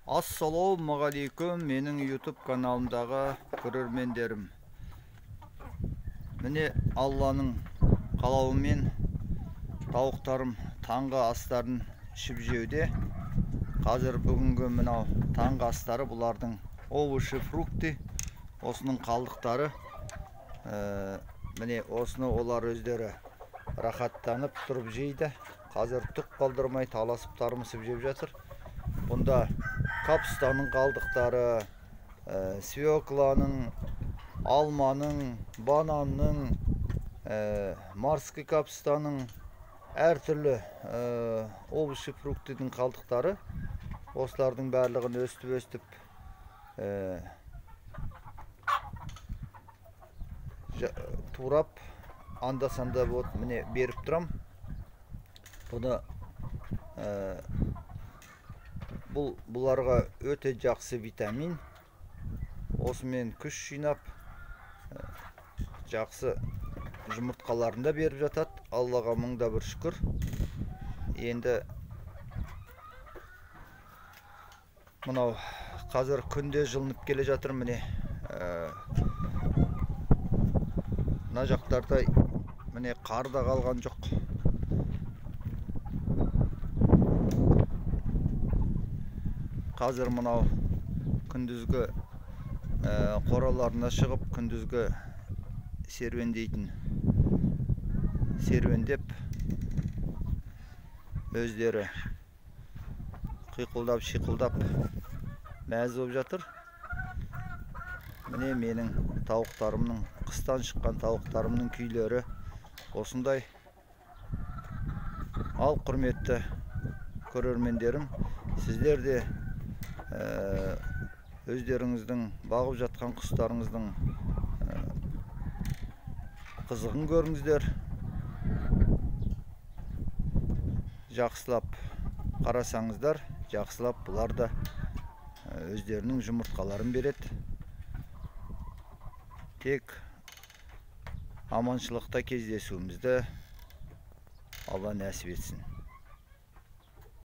Ассалаумағалейкум, менің YouTube каналымдағы көрермендерім. Міне Алланың қалауымен тауықтарым таңғы астарын ішіп жеуде. Қазір бүгінгі мынау таңғы астары бұлардың овощи, фрукты, осының қалдықтары. Міне осыны олар өздері рахаттанып тұрып жейді. Қазір түк қалдырмай таласып тармысып жеп жатыр. Бұнда капустаның қалдықтары, свекланың, алманың, бананның, морской капустаның, әртүрлі овощи, фруктының қалдықтары. Осылардың барлығын өстіп турап анда-санда міне беріп тұрам. Бұны бұларға өте жақсы витамин. Осымен күш жинап, жақсы жұмыртқаларында беріп жатады. Аллаға мыңда бір шүкір. Енді мынау қазір күнде жылынып келе жатыр. Міне мына жақтарда міне қар да қалған жоқ. Қазір мынау күндізгі қораларына шығып, күндізгі серуендеп өздері қиқылдап, шиқылдап мәз болып жатыр. Міне менің тауықтарымның, қыстан шыққан тауықтарымның күйлері осындай. Ал құрметті көрермендерім, сіздер де өздеріңіздің бағып жатқан құстарыңыздың қызығын көріңіздер. Жақсылап қарасаңыздар, жақсылап бұлар да өздерінің жұмыртқаларын береді. Тек аманшылықта кездесуімізді Алла нәсіп етсін.